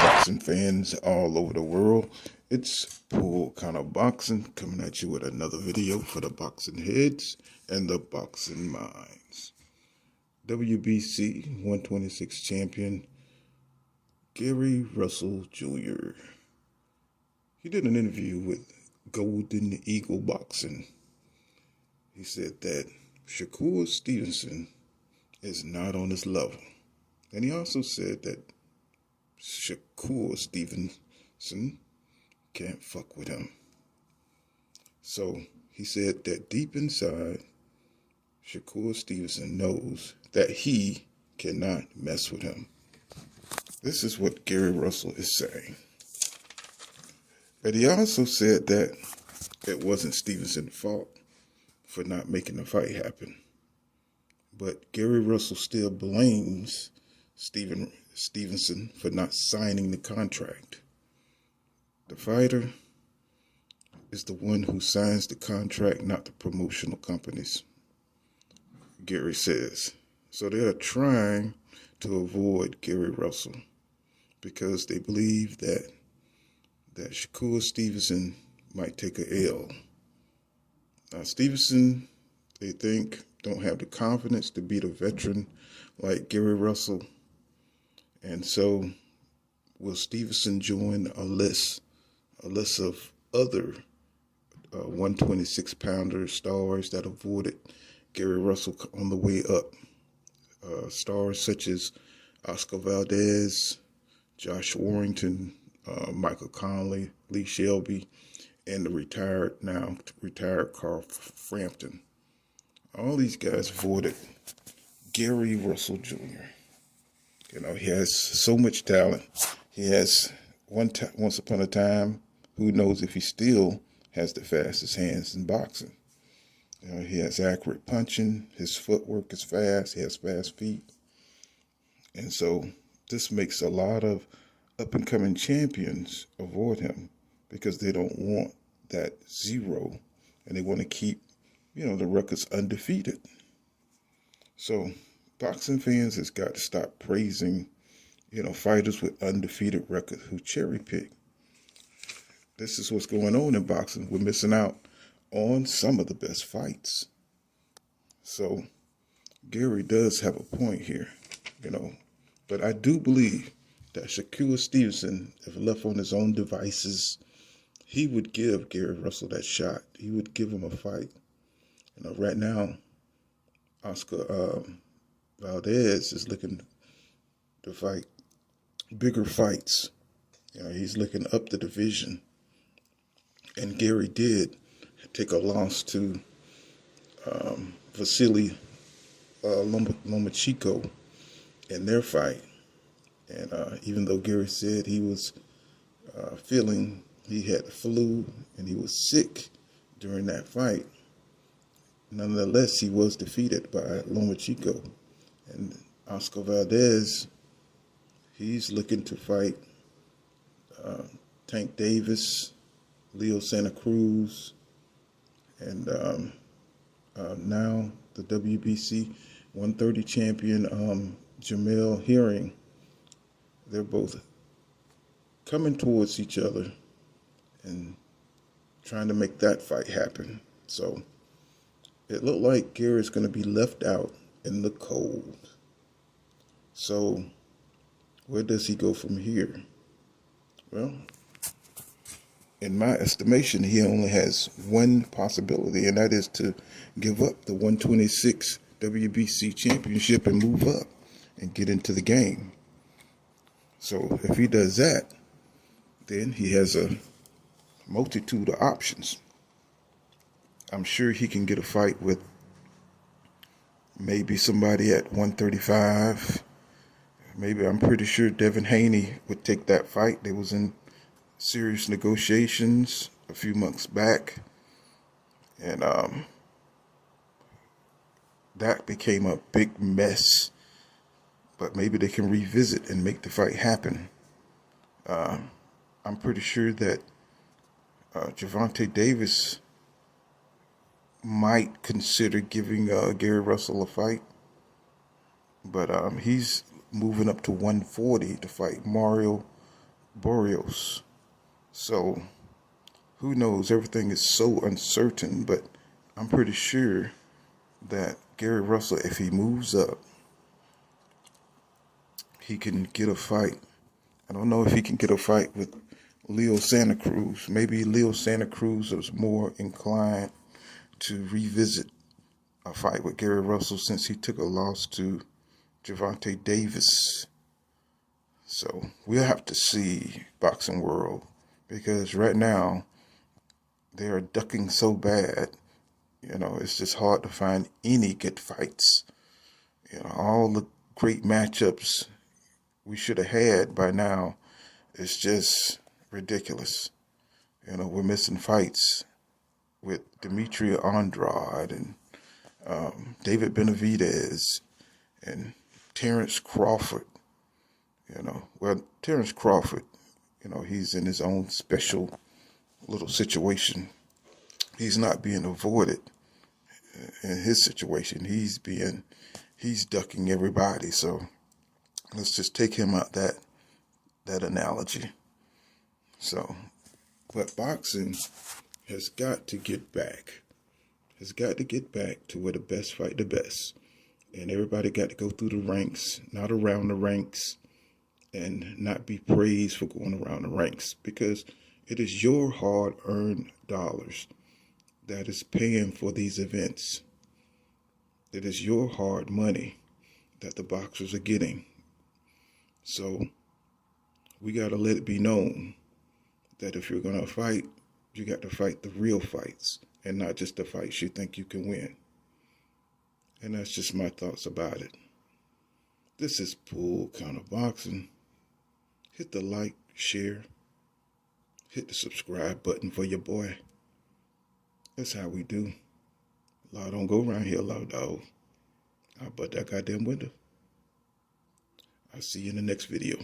boxing fans all over the world. It's Pool Kind of Boxing coming at you with another video for the boxing heads and the boxing minds. WBC 126 champion Gary Russell Jr. He did an interview with Golden Eagle Boxing. He said that Shakur Stevenson is not on his level. And he also said that Shakur Stevenson can't fuck with him. So he said that deep inside, Shakur Stevenson knows that he cannot mess with him. This is what Gary Russell is saying. But he also said that it wasn't Stevenson's fault for not making the fight happen. But Gary Russell still blames Stevenson for not signing the contract. The fighter is the one who signs the contract, not the promotional companies, Gary says. So they are trying to avoid Gary Russell because they believe that Shakur Stevenson might take a L. Now, Stevenson, they think, don't have the confidence to beat a veteran like Gary Russell. And so will Stevenson join a list of other 126-pounder stars that avoided Gary Russell on the way up. Stars such as Oscar Valdez, Josh Warrington, Michael Conley, Lee Shelby, and the retired Carl Frampton. All these guys avoided Gary Russell Jr. You know, he has so much talent. He has once upon a time, who knows if he still has the fastest hands in boxing. You know, he has accurate punching. His footwork is fast. He has fast feet. And so this makes a lot of up-and-coming champions avoid him because they don't want that zero and they want to keep, the records undefeated. So boxing fans has got to stop praising, fighters with undefeated records who cherry pick. This is what's going on in boxing. We're missing out on some of the best fights. So Gary does have a point here, but I do believe that Shakur Stevenson, if left on his own devices, he would give Gary Russell that shot. He would give him a fight. Right now, Oscar Valdez is looking to fight bigger fights. He's looking up the division. And Gary did take a loss to Vasily Lomachenko in their fight. And even though Gary said he was feeling he had the flu and he was sick during that fight, nonetheless, he was defeated by Lomachenko. And Oscar Valdez, he's looking to fight Tank Davis, Leo Santa Cruz, and now the WBC 130 champion Jamel Herring. They're both coming towards each other and trying to make that fight happen. So it looked like Gary's going to be left out in the cold. So where does he go from here? Well, in my estimation, he only has one possibility, and that is to give up the 126 WBC championship and move up and get into the game. So if he does that, then he has a multitude of options. I'm sure he can get a fight with maybe somebody at 135. I'm pretty sure Devin Haney would take that fight. They was in serious negotiations a few months back, and that became a big mess. But maybe they can revisit and make the fight happen. I'm pretty sure that Gervonta Davis might consider giving Gary Russell a fight, but he's moving up to 140 to fight Mario Boreals. So who knows? Everything is so uncertain, but I'm pretty sure that Gary Russell, if he moves up, he can get a fight. I don't know if he can get a fight with Leo Santa Cruz. Maybe Leo Santa Cruz is more inclined to revisit a fight with Gary Russell since he took a loss to Gervonta Davis. So we'll have to see, Boxing World, because right now they are ducking so bad. It's just hard to find any good fights. All the great matchups we should have had by now is just ridiculous. We're missing fights with Demetria Andrade and David Benavidez and Terrence Crawford. Terrence Crawford, he's in his own special little situation. He's not being avoided in his situation. He's ducking everybody. So let's just take him out that analogy. So, but boxing has got to get back. Has got to get back to where the best fight the best. And everybody got to go through the ranks, not around the ranks, and not be praised for going around the ranks, because it is your hard-earned dollars that is paying for these events. It is your hard money that the boxers are getting. So we got to let it be known that if you're going to fight, you got to fight the real fights and not just the fights you think you can win. And that's just my thoughts about it. This is Pool Counter Boxing. Hit the like, share, hit the subscribe button for your boy. That's how we do. Law don't go around here, law dog. I'll butt that goddamn window. I'll see you in the next video.